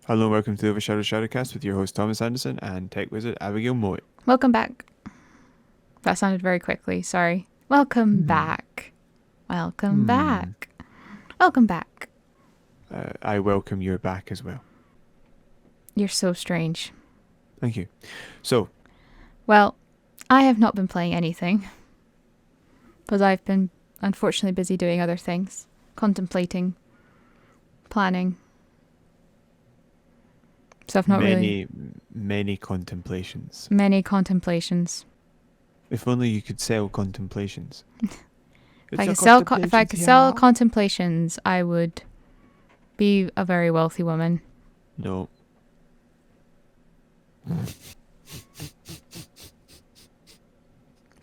Hello and welcome to the Overshadowed Shadowcast with your host Thomas Anderson and tech wizard Abigail Moy. Welcome back. That sounded very quickly. Sorry. Welcome back. Welcome back. Welcome back. I welcome your back as well. You're so strange. Thank you. So, Well, I have not been playing anything because I've been unfortunately busy doing other things, contemplating, planning. So I've not really many contemplations. many contemplations. If only you could sell contemplations. If I could sell contemplations, I would be a very wealthy woman. No. If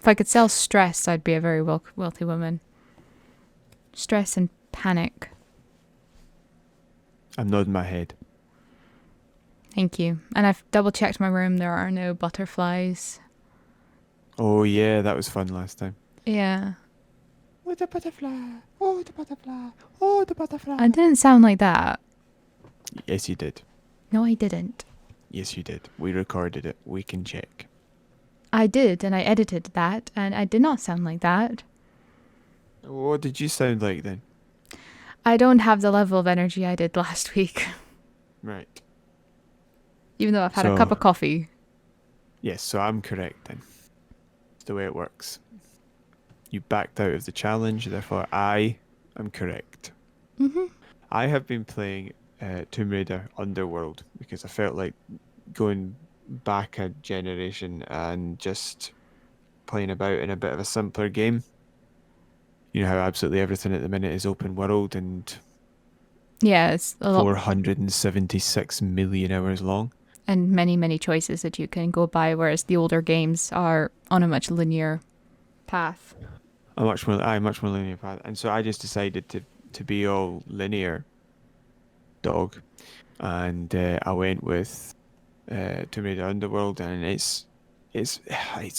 I could sell stress, I'd be a very wealthy woman. Stress and panic. I'm nodding my head. Thank you. And I've double checked my room. There are no butterflies. Oh yeah, that was fun last time. Yeah. Oh, the butterfly. Oh, the butterfly. Oh, the butterfly. I didn't sound like that. Yes, you did. No, I didn't. Yes, you did. We recorded it. We can check. I did, and I edited that, and I did not sound like that. What did you sound like then? I don't have the level of energy I did last week. Right. Even though I've had a cup of coffee. Yes, so I'm correct then. It's the way it works. You backed out of the challenge, therefore I am correct. Mm-hmm. I have been playing Tomb Raider Underworld because I felt like going back a generation and just playing about in a bit of a simpler game. You know how absolutely everything at the minute is open world and Yeah, it's a lot. 476 million hours long. And many, many choices that you can go by, whereas the older games are on a much linear path. A much more linear path. And so I just decided to be all linear dog. And I went with Tomb Raider Underworld, and it's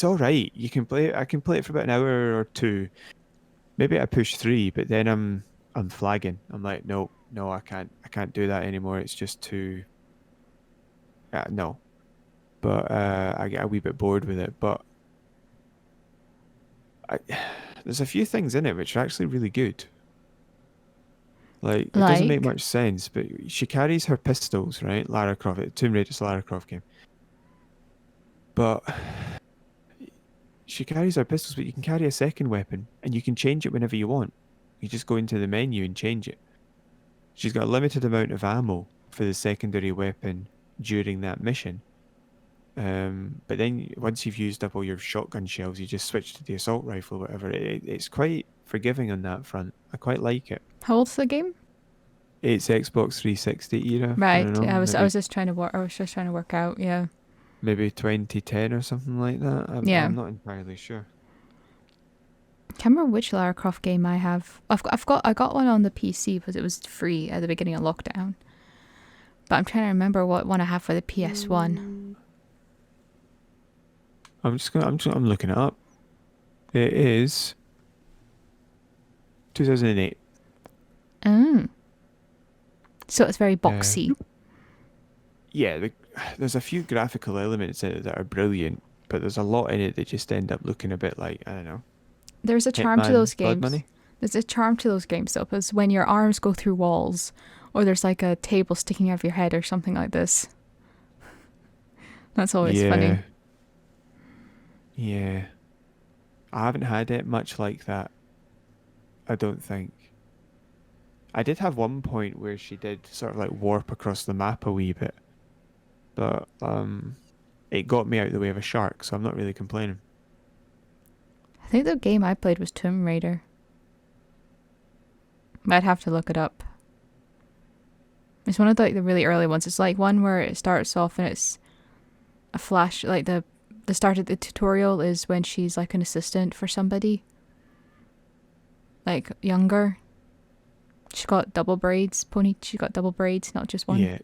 all right. You can play it. I can play it for about an hour or two. Maybe I push 3, but then I'm flagging. I'm like, no, I can't do that anymore. It's just too. No. But I get a wee bit bored with it. But there's a few things in it which are actually really good. Like, it doesn't make much sense, but she carries her pistols, right? Lara Croft, Tomb Raider's Lara Croft game. But she carries her pistols, but you can carry a second weapon, and you can change it whenever you want. You just go into the menu and change it. She's got a limited amount of ammo for the secondary weapon during that mission. But then once you've used up all your shotgun shells, you just switch to the assault rifle, whatever. It's quite forgiving on that front. I quite like it. How old's the game? It's Xbox 360 era. Right. I was just trying to work out. Yeah. Maybe 2010 or something like that. I'm not entirely sure. Can't remember which Lara Croft game I have. I got one on the PC because it was free at the beginning of lockdown. But I'm trying to remember what one I have for the PS1. I'm looking it up. It is 2008. So it's very boxy. Yeah, there's a few graphical elements in it that are brilliant, but there's a lot in it that just end up looking a bit like, I don't know. There's a charm to those Blood games. Money? There's a charm to those games though, because when your arms go through walls, or there's like a table sticking out of your head or something like this. That's always funny. Yeah. I haven't had it much like that. I don't think. I did have one point where she did sort of like warp across the map a wee bit. But it got me out of the way of a shark, so I'm not really complaining. I think the game I played was Tomb Raider. I'd have to look it up. It's one of the really early ones. It's like one where it starts off and it's a flash, like the start of the tutorial is when she's like an assistant for somebody. Like younger. She's got double braids, she got double braids, not just one. Yeah.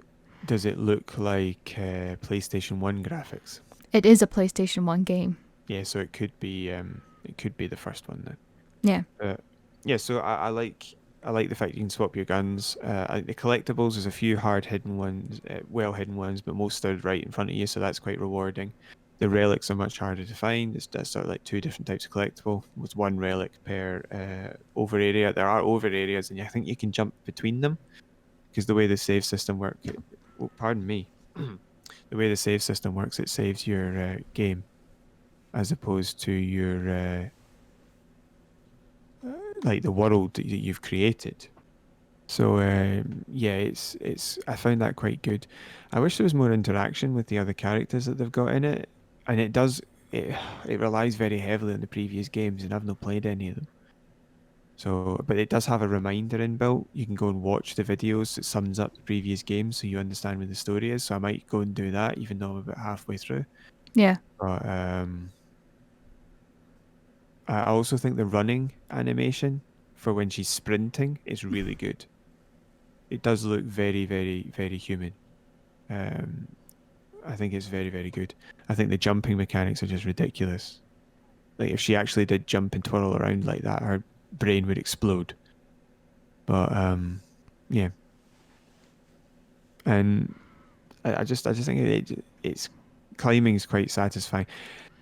Does it look like PlayStation 1 graphics? It is a PlayStation 1 game. Yeah, so it could be the first one then. Yeah. Yeah, so I like I like the fact you can swap your guns. I like the collectibles. There's a few hard hidden ones, well hidden ones, but most are right in front of you, so that's quite rewarding. The relics are much harder to find. It's sort of like two different types of collectible with one relic per over area. There are over areas, and I think you can jump between them because the way the save system works. Oh, pardon me. The way the save system works, it saves your game as opposed to your like the world that you've created. So yeah, it's I found that quite good. I wish there was more interaction with the other characters that they've got in it, and it it relies very heavily on the previous games, and I've not played any of them. So, but it does have a reminder inbuilt. You can go and watch the videos that sums up the previous games, so you understand where the story is. So I might go and do that, even though I'm about halfway through. Yeah. But I also think the running animation for when she's sprinting is really good. It does look very, very, very human. Um, I think it's very, very good. I think the jumping mechanics are just ridiculous. Like if she actually did jump and twirl around like that, her brain would explode. But yeah, and I just think it's climbing is quite satisfying.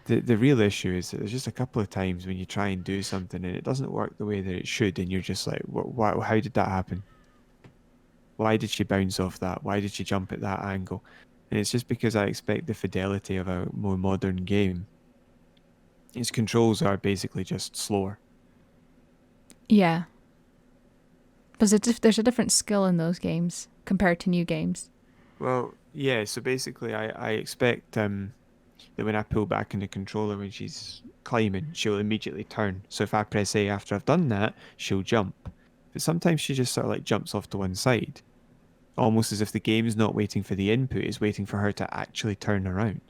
The real issue is that there's just a couple of times when you try and do something and it doesn't work the way that it should, and you're just like, what? Why? How did that happen? Why did she bounce off that? Why did she jump at that angle? And it's just because I expect the fidelity of a more modern game. Its controls are basically just slower. Yeah. But there's a different skill in those games compared to new games. Well, yeah, so basically I expect that when I pull back in the controller when she's climbing, she'll immediately turn. So if I press A after I've done that, she'll jump. But sometimes she just sort of like jumps off to one side, almost as if the game's not waiting for the input, it's waiting for her to actually turn around.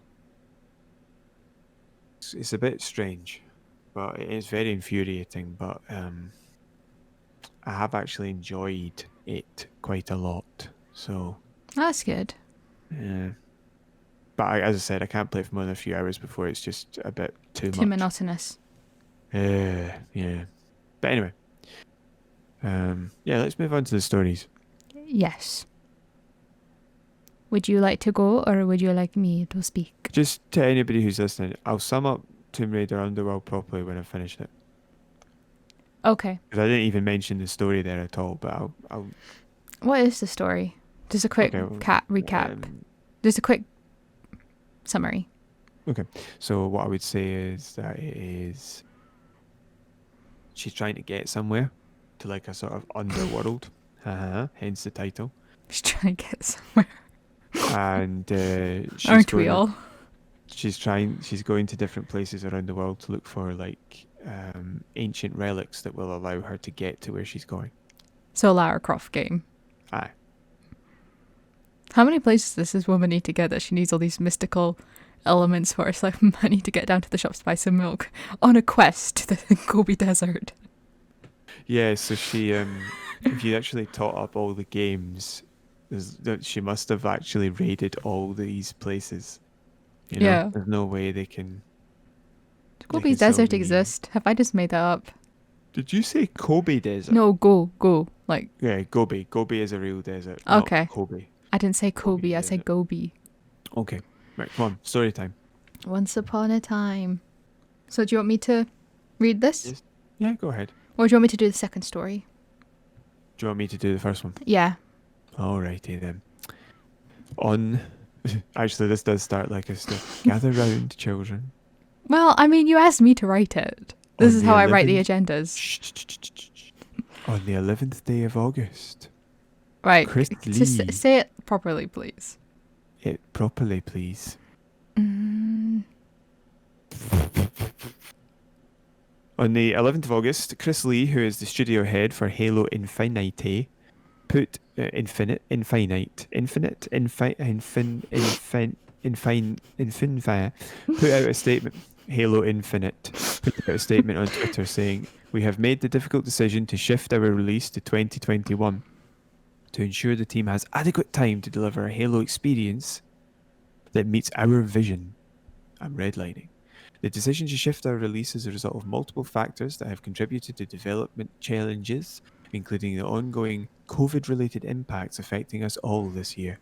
It's a bit strange, but it is very infuriating. But I have actually enjoyed it quite a lot. So, That's good. yeah. But as I said, I can't play for more than a few hours before it's just a bit too Too much. monotonous. Yeah. But anyway, yeah, let's move on to the stories. Yes. Would you like to go or would you like me to speak? Just to anybody who's listening, I'll sum up Tomb Raider Underworld properly when I've finished it. Okay. Because I didn't even mention the story there at all, but I'll What is the story? Just a quick okay, well, recap. um, Just a quick summary. okay. So what I would say is that it is she's trying to get somewhere to like a sort of underworld, hence the title. Just trying to get somewhere. And she's Aren't we going. all? She's going to different places around the world to look for like ancient relics that will allow her to get to where she's going. So Lara Croft game. Aye. How many places does this woman need to get that she needs all these mystical elements for? It's like, I need to get down to the shops to buy some milk on a quest to the Gobi Desert. Yeah, so she if you actually tot up all the games, she must have actually raided all these places. You know, Yeah. there's no way they can. Gobi still Desert be- exist? Have I just made that up? Did you say Kobe Desert? No, go. Like, Yeah, Gobi. Gobi is a real desert. Not okay. Kobe. I didn't say Gobi Kobe, I said Desert. Gobi. Okay. Right, come on. Story time. Once upon a time. So do you want me to read this? Yes. Yeah, go ahead. Or do you want me to do the second story? Do you want me to do the first one? Yeah. Alrighty then. On. Actually, this does start like a story. Gather round, children. Well, I mean, you asked me to write it. This On is the how I write the 11th agendas. Shh. On the 11th day of August. Right. Chris Just Lee. say it properly, please. It properly, please. Mm, On the 11th of August, Chris Lee, who is the studio head for Halo Infinite, put infinite, put out a statement. Halo Infinite put out a statement on Twitter saying, "We have made the difficult decision to shift our release to 2021 to ensure the team has adequate time to deliver a Halo experience that meets our vision." I'm redlining. The decision to shift our release is a result of multiple factors that have contributed to development challenges including the ongoing COVID-related impacts affecting us all this year.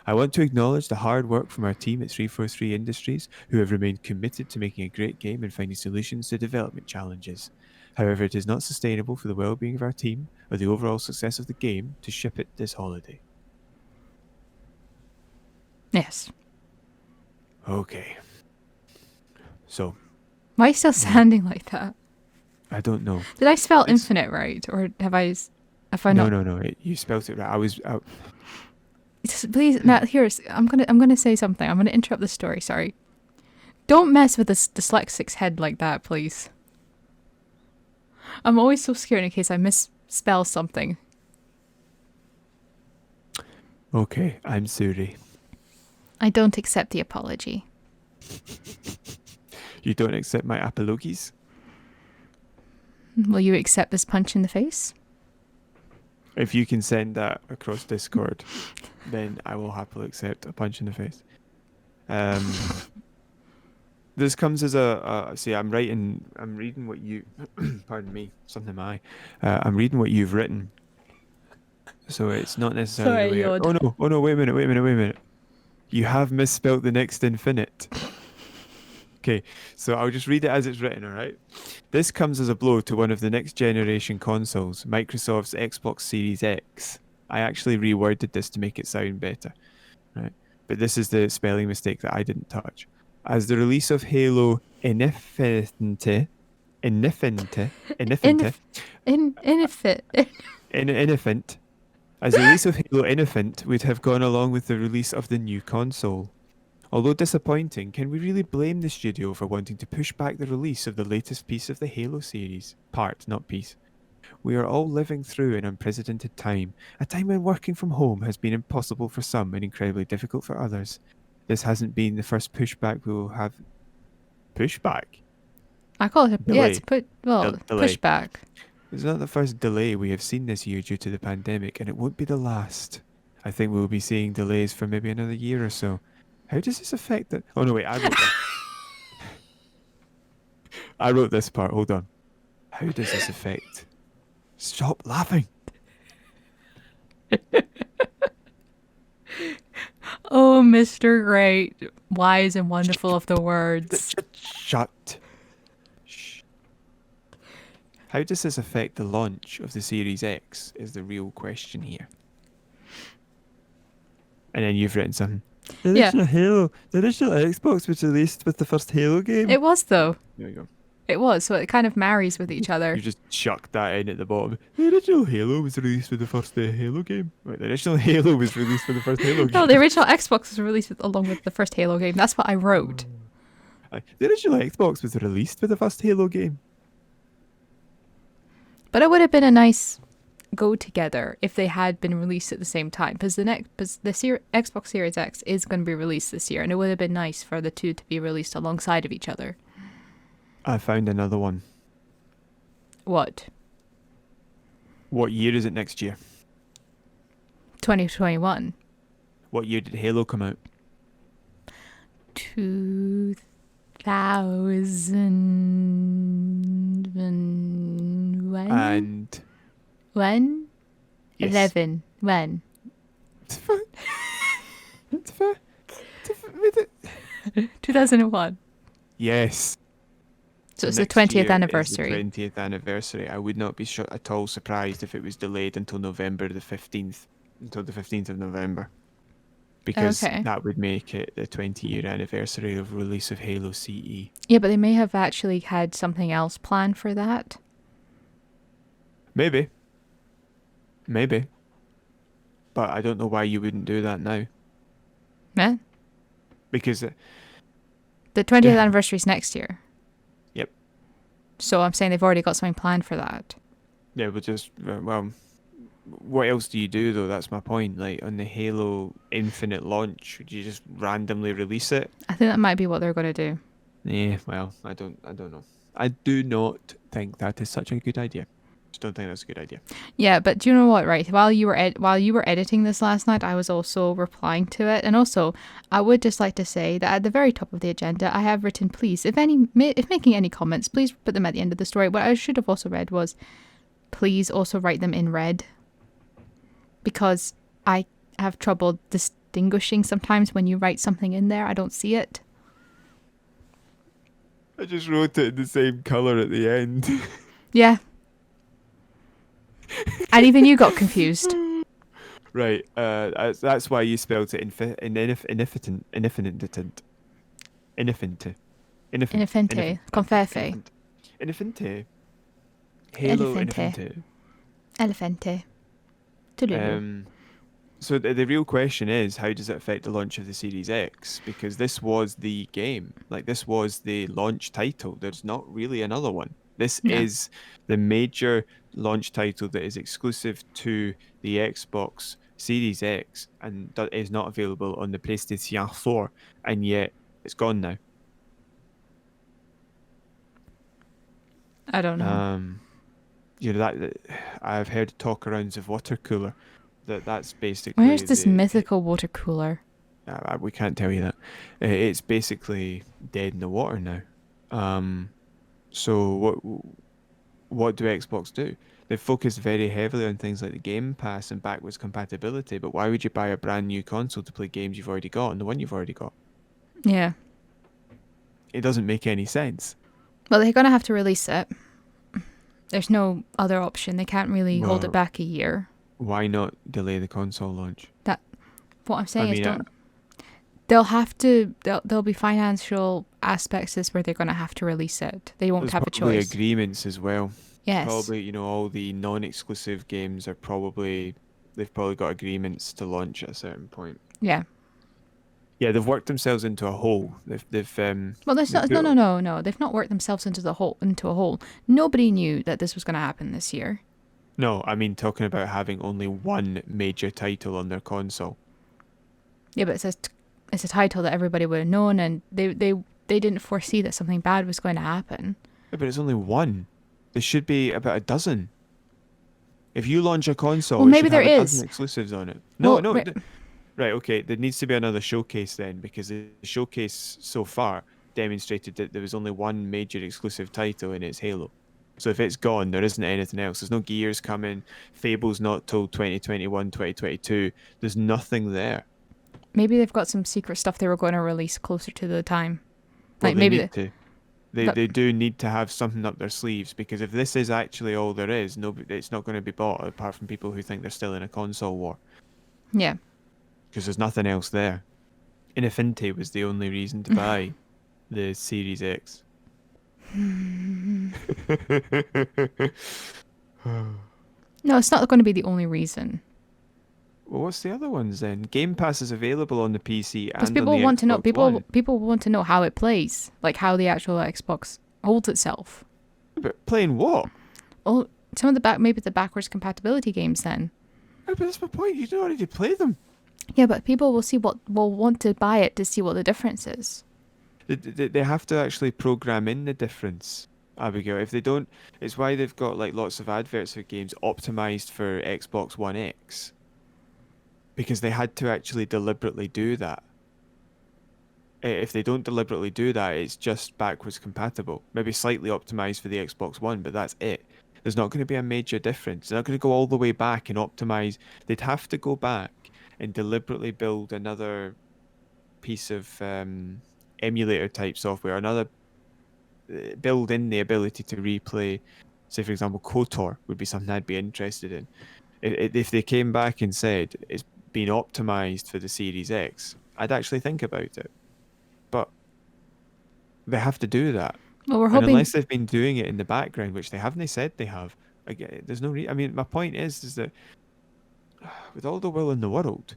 I want to acknowledge the hard work from our team at 343 Industries, who have remained committed to making a great game and finding solutions to development challenges. However, it is not sustainable for the well-being of our team or the overall success of the game to ship it this holiday. Yes. Okay. So, Why are you still sounding like that? I don't know. Did I spell It's- infinite right? Or have I No, not? you spelt it right. Please, Matt, I'm gonna say something. I'm gonna interrupt the story, sorry. Don't mess with this dyslexic's head like that, please. I'm always so scared in case I misspell something. Okay, I'm sorry. I don't accept the apology. You don't accept my apologies? Will you accept this punch in the face? If you can send that across Discord, then I will happily accept a punch in the face. This comes as see, I'm reading what you, pardon me, something I'm reading what you've written. So it's not necessarily Sorry, Yod. oh no, wait a minute. You have misspelt the next infinite. Okay, so I'll just read it as it's written, alright? This comes as a blow to one of the next generation consoles, Microsoft's Xbox Series X. I actually reworded this to make it sound better, right? But this is the spelling mistake that I didn't touch. As the release of Halo Infinite, Infinite. as the release of Halo Infinite would have gone along with the release of the new console. Although disappointing, can we really blame the studio for wanting to push back the release of the latest piece of the Halo series? Part, not piece. We are all living through an unprecedented time, a time when working from home has been impossible for some and incredibly difficult for others. This hasn't been the first pushback we will have. Pushback? I call it Delay. it's delay. Pushback. It's not the first delay we have seen this year due to the pandemic, and it won't be the last. I think we'll be seeing delays for maybe another year or so. How does this affect it? Oh no, wait, I wrote that. I wrote this part, hold on. How does this affect? Stop laughing. Oh, Mr. Great, wise and wonderful of the words. Shut. Shh. How does this affect the launch of the Series X is the real question here. And then you've written something. The original Halo, the original Xbox was released with the first Halo game. It was, though. There we go. It was, so it kind of marries with each other. You just chucked that in at the bottom. The original Halo was released with the first Halo game. Right, the original Halo was released with the first Halo game. No, the original Xbox was released along with the first Halo game. That's what I wrote. The original Xbox was released with the first Halo game. But it would have been a nice go together if they had been released at the same time, because Xbox Series X is going to be released this year, and it would have been nice for the two to be released alongside of each other. I found another one. What? What year is it next year? 2021. What year did Halo come out? 2001. And When? yes. 11. When? It's fair. 2001. Yes. So it's the next 20th year is anniversary. The 20th anniversary. I would not be at all surprised if it was delayed until November the 15th. Until the 15th of November. Because Okay. that would make it the 20-year anniversary of release of Halo CE. Yeah, but they may have actually had something else planned for that. Maybe. But I don't know why you wouldn't do that now. Yeah? Because The 20th Yeah. anniversary is next year. Yep. So I'm saying they've already got something planned for that. yeah, but just what else do you do though? That's my point. Like on the Halo Infinite launch, would you just randomly release it? I think that might be what they're going to do. Yeah, well, I don't know. I do not think that is such a good idea. Just don't think that's a good idea. Yeah, but do you know what? Right, while you were editing this last night, I was also replying to it, and also I would just like to say that at the very top of the agenda, I have written, please, if making any comments, please put them at the end of the story. What I should have also read was, please also write them in red, because I have trouble distinguishing sometimes when you write something in there. I don't see it. I just wrote it in the same color at the end. Yeah. And even you got confused. Right. That's why you spelled it inefficient, inefficient, Inefente. Confefe. inefficient. Halo Elefante. inefficient. Elefante. Tululu. So the real question is, how does it affect the launch of the Series X? Because this was the game, like this was the launch title. There's not really another one. This No. is the major launch title that is exclusive to the Xbox Series X and that is not available on the PlayStation 4, and yet it's gone now. I don't know. You know that I've heard talk arounds of water cooler. That's Where's basically this the mythical water cooler? we can't tell you that. It's basically dead in the water now. So what do Xbox do? They focus very heavily on things like the Game Pass and backwards compatibility, but why would you buy a brand new console to play games you've already got on the one you've already got? Yeah. It doesn't make any sense. Well, they're going to have to release it. There's no other option. They can't really hold it Well, back a year. why not delay the console launch? What I'm saying I is mean, don't. They'll have to. There'll be financial aspects to this where they're going to have to release it. They won't there's have a probably choice. agreements as well. Yes. Probably, all the non-exclusive games are they've probably got agreements to launch at a certain point. Yeah. Yeah, they've worked themselves into a hole. Well, that's they've not. No, put- no, no, no. They've not worked themselves into a hole. Nobody knew that this was going to happen this year. No, I mean talking about having only one major title on their console. Yeah, but it's a title that everybody would have known, and they didn't foresee that something bad was going to happen. Yeah, but it's only one. There should be about a dozen. If you launch a console, Well, it maybe should there have a dozen is. exclusives on it. No, Well, no. right. Right, okay. There needs to be another showcase then, because the showcase so far demonstrated that there was only one major exclusive title, and it's Halo. So if it's gone, there isn't anything else. There's no Gears coming. Fable's not till 2021, 2022. There's nothing there. Maybe they've got some secret stuff they were going to release closer to the time. Well, Like they maybe need to. They do need to have something up their sleeves, because if this is actually all there is, it's not going to be bought apart from people who think they're still in a console war, yeah. because there's nothing else there. Infinity was the only reason to buy the Series X. No, it's not going to be the only reason. Well, what's the other ones then? Game Pass is available on the PC Because and on people the want to know. Xbox One. People want to know how it plays, like how the actual Xbox holds itself. But playing what? Oh, some of maybe the backwards compatibility games then. Oh, but that's my point. You don't already play them. Yeah, but people will want to buy it to see what the difference is. They have to actually program in the difference, Abigail. If they don't, it's why they've got like lots of adverts for games optimized for Xbox One X. Because they had to actually deliberately do that. If they don't deliberately do that, it's just backwards compatible. Maybe slightly optimized for the Xbox One, but that's it. There's not going to be a major difference. They're not going to go all the way back and optimize. They'd have to go back and deliberately build another piece of emulator type software, build in the ability to replay, say for example, KOTOR would be something I'd be interested in. If they came back and said it's been optimized for the Series X, I'd actually think about it. But they have to do that. Well, we're And hoping. unless they've been doing it in the background, which they haven't said they have, there's no I mean, my point is that with all the will in the world,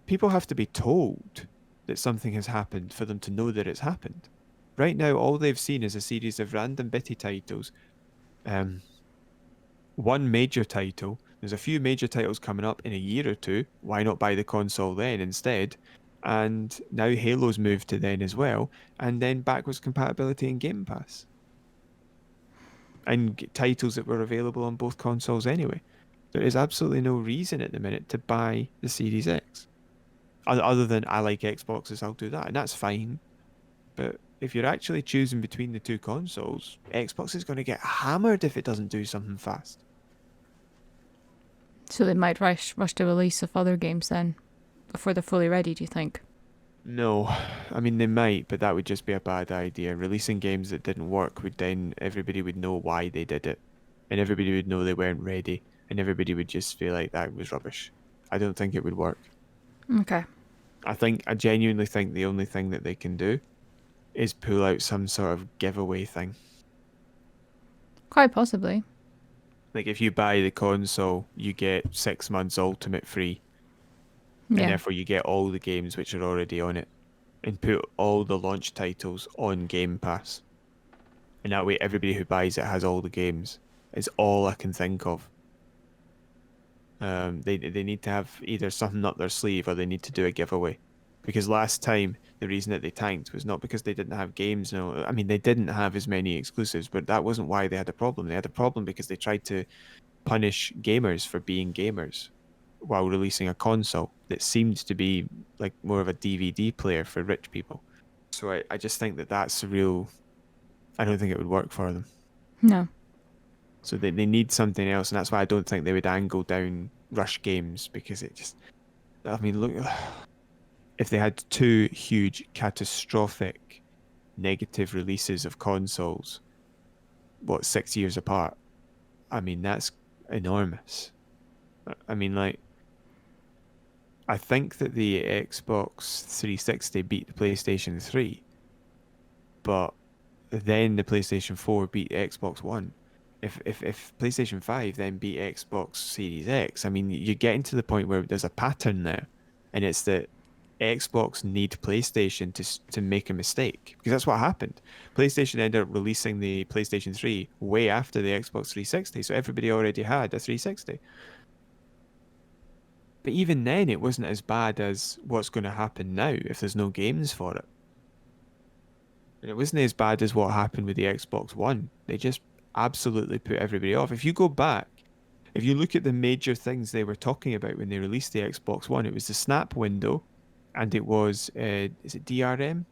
people have to be told that something has happened for them to know that it's happened. Right now, all they've seen is a series of random bitty titles. One major title. There's a few major titles coming up in a year or two. Why not buy the console then instead? And now Halo's moved to then as well. And then backwards compatibility and Game Pass. And titles that were available on both consoles anyway. There is absolutely no reason at the minute to buy the Series X. Other than I like Xboxes, I'll do that. And that's fine. But if you're actually choosing between the two consoles, Xbox is going to get hammered if it doesn't do something fast. So they might rush the release of other games then before they're fully ready, do you think? No, I mean they might, but that would just be a bad idea. Releasing games that didn't work would then everybody would know why they did it, and everybody would know they weren't ready, and everybody would just feel like that was rubbish. I don't think it would work. Okay. I genuinely think the only thing that they can do is pull out some sort of giveaway thing. Quite possibly. Like if you buy the console, you get 6 months Ultimate free, and Yeah. therefore you get all the games which are already on it, and put all the launch titles on Game Pass. And that way everybody who buys it has all the games. Is all I can think of. They need to have either something up their sleeve or they need to do a giveaway. Because last time the reason that they tanked was not because they didn't have games. No, I mean they didn't have as many exclusives, but that wasn't why they had a problem. They had a problem because they tried to punish gamers for being gamers while releasing a console that seemed to be like more of a DVD player for rich people. So I just think that that's a real. I don't think it would work for them. No. So they need something else, and that's why I don't think they would angle down Rush Games because it just. I mean, look, if they had two huge, catastrophic, negative releases of consoles, 6 years apart? I mean, that's enormous. I mean, like, I think that the Xbox 360 beat the PlayStation 3, but then the PlayStation 4 beat the Xbox One. If PlayStation 5 then beat Xbox Series X, I mean, you're getting to the point where there's a pattern there, and it's that Xbox need PlayStation to make a mistake because that's what happened. PlayStation ended up releasing the PlayStation 3 way after the Xbox 360, so everybody already had a 360. But even then, it wasn't as bad as what's going to happen now if there's no games for it. And it wasn't as bad as what happened with the Xbox One. They just absolutely put everybody off. If you go back, if you look at the major things they were talking about when they released the Xbox One, it was the snap window, and it was, is it DRM?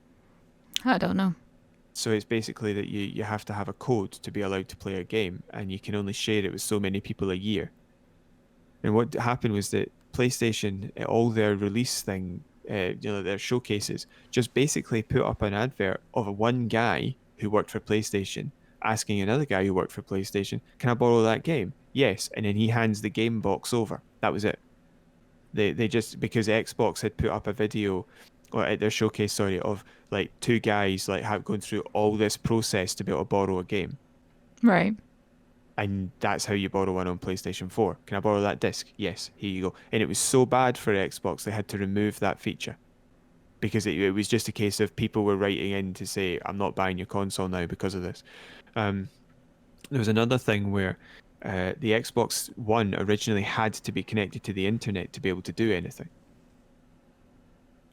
I don't know. So it's basically that you have to have a code to be allowed to play a game, and you can only share it with so many people a year. And what happened was that PlayStation, all their release thing, their showcases, just basically put up an advert of one guy who worked for PlayStation asking another guy who worked for PlayStation, "Can I borrow that game?" Yes, and then he hands the game box over. That was it. They just because Xbox had put up a video, or at their showcase, sorry, of like two guys like going through all this process to be able to borrow a game. Right. And that's how you borrow one on PlayStation 4. Can I borrow that disc? Yes, here you go. And it was so bad for Xbox, they had to remove that feature. Because it was just a case of people were writing in to say, "I'm not buying your console now because of this." There was another thing where the Xbox One originally had to be connected to the internet to be able to do anything.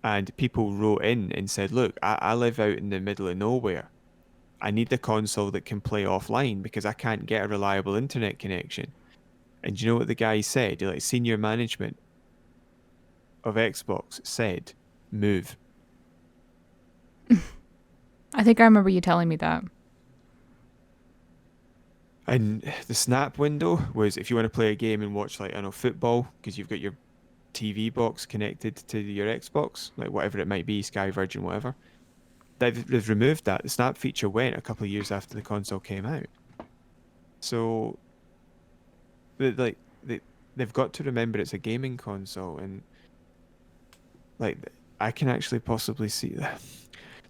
And people wrote in and said, "Look, I live out in the middle of nowhere. I need the console that can play offline because I can't get a reliable internet connection." And do you know what the guy said? Like senior management of Xbox said, "Move." I think I remember you telling me that. And the snap window was if you want to play a game and watch like I don't know football because you've got your TV box connected to your Xbox, like whatever it might be, Sky, Virgin, whatever. They've removed that. The snap feature went a couple of years after the console came out. So, like they've got to remember it's a gaming console, and like I can actually possibly see that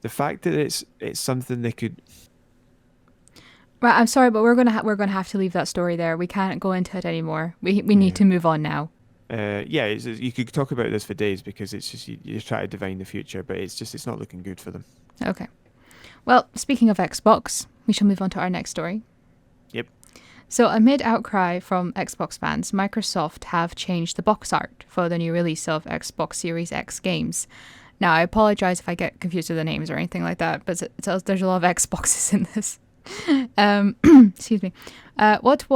the fact that it's something they could. Right, I'm sorry, but we're gonna have to leave that story there. We can't go into it anymore. We need to move on now. Yeah, you could talk about this for days because it's just you try to divine the future, but it's not looking good for them. Okay. Well, speaking of Xbox, we shall move on to our next story. Yep. So, amid outcry from Xbox fans, Microsoft have changed the box art for the new release of Xbox Series X games. Now, I apologize if I get confused with the names or anything like that, but there's a lot of Xboxes in this. Excuse me. What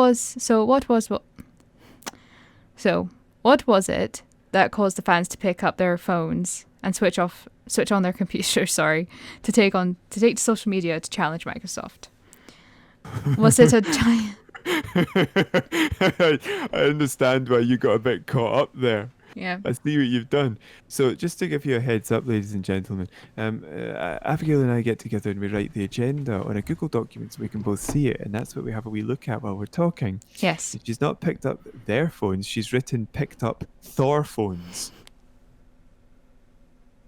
was it that caused the fans to pick up their phones and switch on their computers, to take to social media to challenge Microsoft? Was it a giant I understand why you got a bit caught up there. Yeah. I see what you've done. So, just to give you a heads up, ladies and gentlemen, Abigail and I get together and we write the agenda on a Google document so we can both see it, and that's what we have a wee look at while we're talking. Yes. And she's not picked up their phones; she's written picked up Thor phones.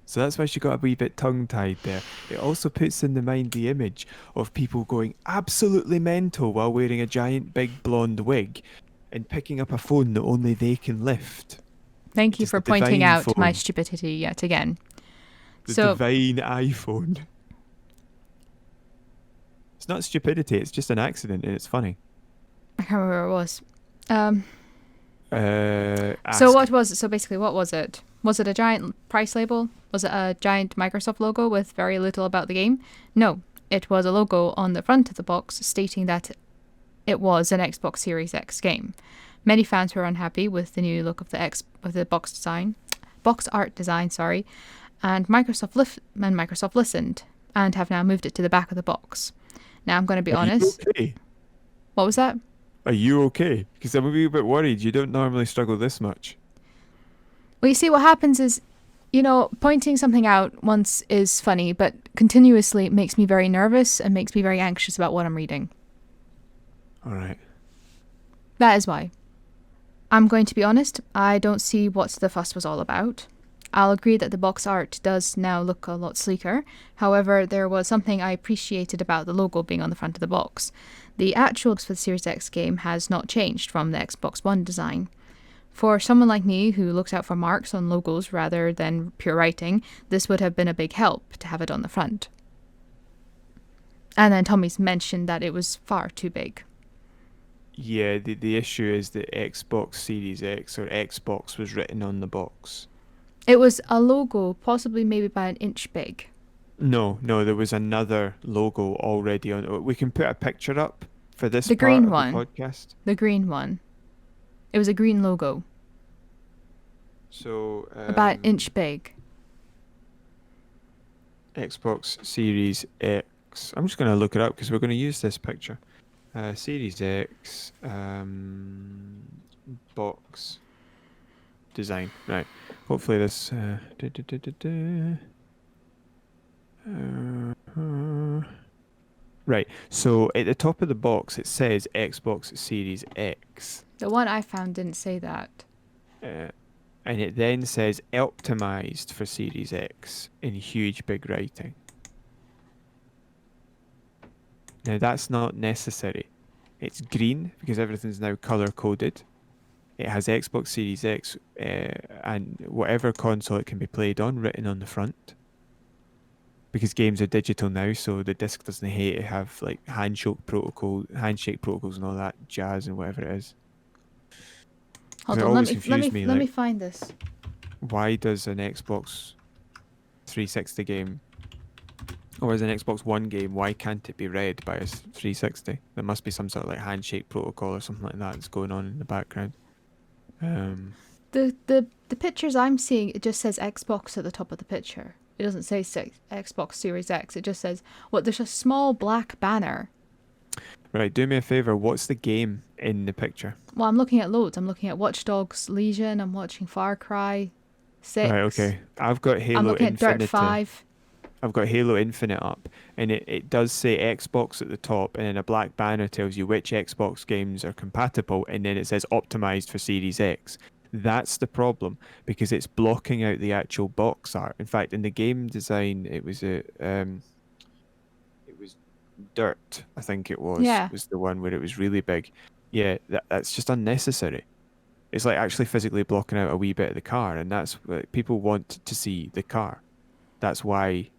So that's why she got a wee bit tongue-tied there. It also puts in the mind the image of people going absolutely mental while wearing a giant big blonde wig and picking up a phone that only they can lift. Thank you Just for a pointing divine out my phone. stupidity yet again. The So, divine iPhone. It's not stupidity, it's just an accident and it's funny. I can't remember where it was. Um, so Ask. what was it? So basically, what was it? Was it a giant price label? Was it a giant Microsoft logo with very little about the game? No, it was a logo on the front of the box stating that it was an Xbox Series X game. Many fans were unhappy with the new look of the box art design, sorry, and Microsoft listened and have now moved it to the back of the box. Now I'm going to be Are you honest. okay? What was that? Are you okay? Because I'm a wee bit worried. You don't normally struggle this much. Well, you see, what happens is, pointing something out once is funny, but continuously makes me very nervous and makes me very anxious about what I'm reading. All right. That is why. I'm going to be honest, I don't see what the fuss was all about. I'll agree that the box art does now look a lot sleeker. However, there was something I appreciated about the logo being on the front of the box. The actual for the Series X game has not changed from the Xbox One design. For someone like me who looks out for marks on logos rather than pure writing, this would have been a big help to have it on the front. And then Tommy's mentioned that it was far too big. Yeah, the issue is that Xbox Series X or Xbox was written on the box. It was a logo, possibly maybe about an inch big. No, there was another logo already on. We can put a picture up for this The part green of one. the podcast. The green one. It was a green logo. So About an inch big. Xbox Series X. I'm just going to look it up because we're going to use this picture. Series X box design. Right. Hopefully this. Right. So at the top of the box it says Xbox Series X. The one I found didn't say that. And it then says optimized for Series X in huge big writing. Now that's not necessary. It's green because everything's now color coded. It has Xbox Series X and whatever console it can be played on written on the front. Because games are digital now, so the disc doesn't hate to have like handshake protocols and all that jazz and whatever it is. Hold It on, always let confused me me, let me like, find this. why does an Xbox 360 game or as an Xbox One game, why can't it be read by a 360? There must be some sort of like handshake protocol or something like that that's going on in the background. The pictures I'm seeing, it just says Xbox at the top of the picture. It doesn't say Xbox Series X. It just says, there's a small black banner. Right, do me a favor. What's the game in the picture? Well, I'm looking at loads. I'm looking at Watch Dogs Legion. I'm watching Far Cry 6. Right, okay. I've got I'm Halo looking at Infinite. Dirt 5. I've got Halo Infinite up, and it does say Xbox at the top, and then a black banner tells you which Xbox games are compatible, and then it says optimized for Series X. That's the problem because it's blocking out the actual box art. In fact, in the game design, it was Dirt, I think it Yeah. was the one where it was really big. Yeah, that's just unnecessary. It's like actually physically blocking out a wee bit of the car, and that's what people want to see the car. That's why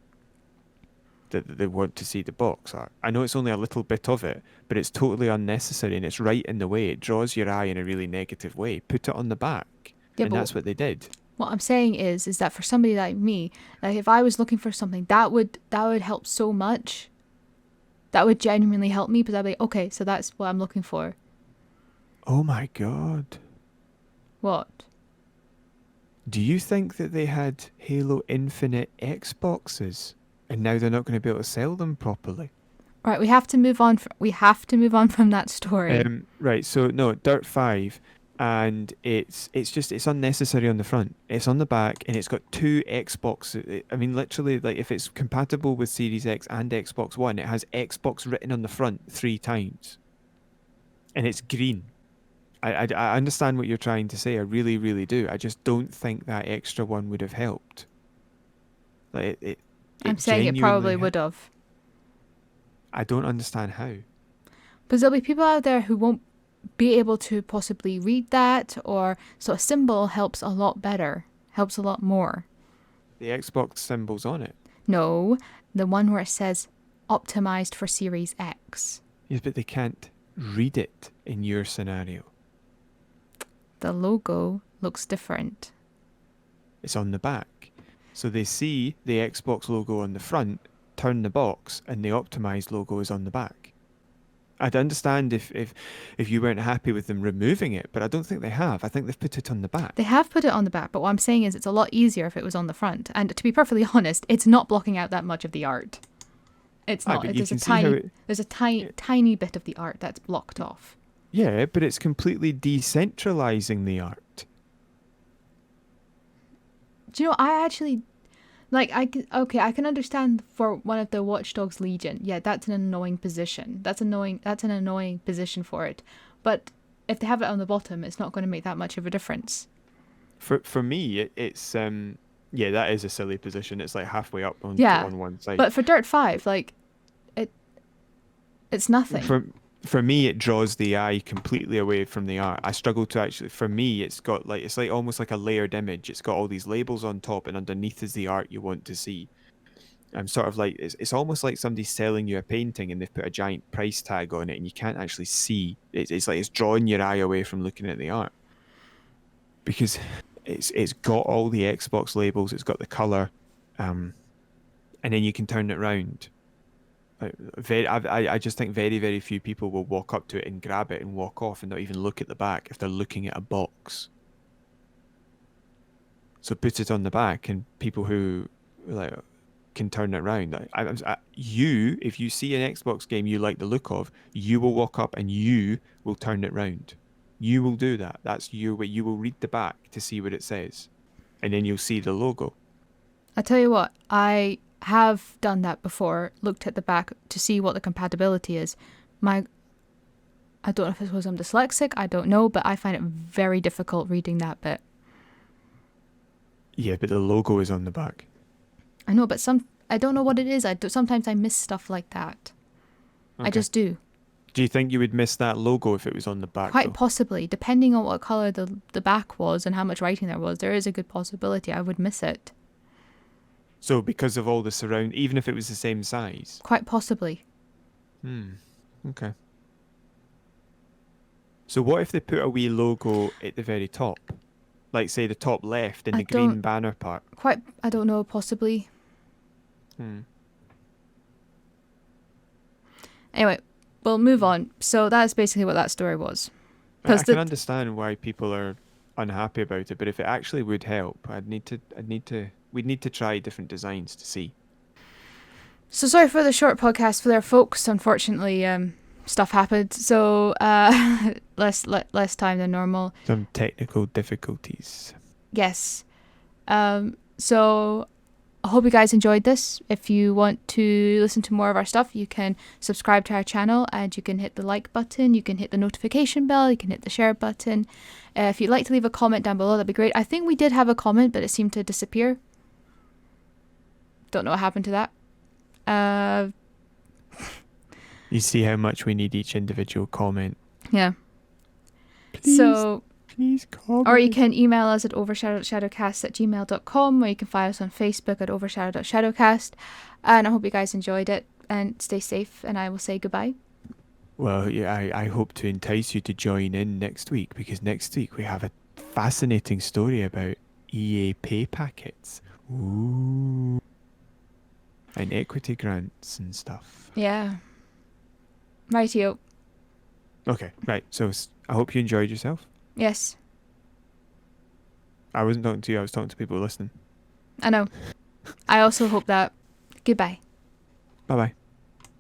they want to see the box art. I know it's only a little bit of it, but it's totally unnecessary and it's right in the way. It draws your eye in a really negative way. Put it on the back. Yeah, And but that's what they did. what I'm saying is that for somebody like me, like if I was looking for something, that would help so much. That would genuinely help me because I'd be like, okay, so that's what I'm looking for. Oh my God. What? Do you think that they had Halo Infinite Xboxes and now they're not going to be able to sell them properly? Right, we have to move on. We have to move on from that story. Right, so no, Dirt 5, and it's unnecessary on the front. It's on the back, and it's got two Xbox. I mean, literally, like if it's compatible with Series X and Xbox One, it has Xbox written on the front 3 times, and it's green. I understand what you're trying to say. I really, really do. I just don't think that extra one would have helped. Like I'm it saying it probably genuinely. would have. I don't understand how. Because there'll be people out there who won't be able to possibly read that, or so a symbol helps a lot better, helps a lot more. The Xbox symbol's on it. No, the one where it says optimized for Series X. Yes, but they can't read it in your scenario. The logo looks different. It's on the back. So they see the Xbox logo on the front, turn the box, and the optimized logo is on the back. I'd understand if you weren't happy with them removing it, but I don't think they have. I think they've put it on the back. They have put it on the back, but what I'm saying is it's a lot easier if it was on the front. And to be perfectly honest, it's not blocking out that much of the art. It's not. But you There's a can see how tiny, there's a tiny bit of the art that's blocked off. Yeah, but it's completely decentralizing the art. Do you know? I actually, like, I can understand for one of the Watch Dogs Legion. Yeah, that's an annoying position. That's annoying. That's an annoying position for it. But if they have it on the bottom, it's not going to make that much of a difference. For me, it's yeah, that is a silly position. It's like halfway up on Yeah, on one side. but for Dirt 5, like, it's nothing. For me, it draws the eye completely away from the art. I struggle to actually. For me, it's like almost like a layered image. It's got all these labels on top, and underneath is the art you want to see. I'm sort of like it's almost like somebody's selling you a painting and they've put a giant price tag on it, and you can't actually see. It's like it's drawing your eye away from looking at the art because it's got all the Xbox labels. It's got the color, and then you can turn it round. I just think very, very few people will walk up to it and grab it and walk off and not even look at the back if they're looking at a box. So put it on the back, and people who like can turn it round. If you see an Xbox game you like the look of, you will walk up and you will turn it round. You will do that. That's your way. You will read the back to see what it says, and then you'll see the logo. I tell you what, I have done that before, looked at the back to see what the compatibility is. I don't know if it's because I'm dyslexic, I don't know, but I find it very difficult reading that bit. Yeah, but the logo is on the back. I know, but I don't know what it is. Sometimes I miss stuff like that. Okay. I just do. Do you think you would miss that logo if it was on the back? Quite though? possibly, depending on what colour the back was and how much writing there was, there is a good possibility I would miss it. So because of all the surround, even if it was the same size? Quite possibly. Okay. So what if they put a wee logo at the very top? Like, say, the top left in the green banner part? I don't know, possibly. Anyway, we'll move on. So that's basically what that story was. I can understand why people are unhappy about it, but if it actually would help, we'd need to try different designs to see. So sorry for the short podcast for there, folks. Unfortunately, stuff happened, so less time than normal. Some technical difficulties. Yes. So I hope you guys enjoyed this. If you want to listen to more of our stuff, you can subscribe to our channel and you can hit the like button, you can hit the notification bell, you can hit the share button. If you'd like to leave a comment down below, that'd be great. I think we did have a comment, but it seemed to disappear. Don't know what happened to that. You see how much we need each individual comment. Yeah. Please comment. Or you can email us at overshadowed@gmail.com, or you can find us on Facebook at overshadowed.shadowcast. And I hope you guys enjoyed it, and stay safe, and I will say goodbye. Well, yeah, I hope to entice you to join in next week, because next week we have a fascinating story about EA pay packets. Ooh. And equity grants and stuff. Yeah. Rightio. Okay, right. So I hope you enjoyed yourself. Yes. I wasn't talking to you, I was talking to people listening. I know. I also hope that. Goodbye. Bye-bye.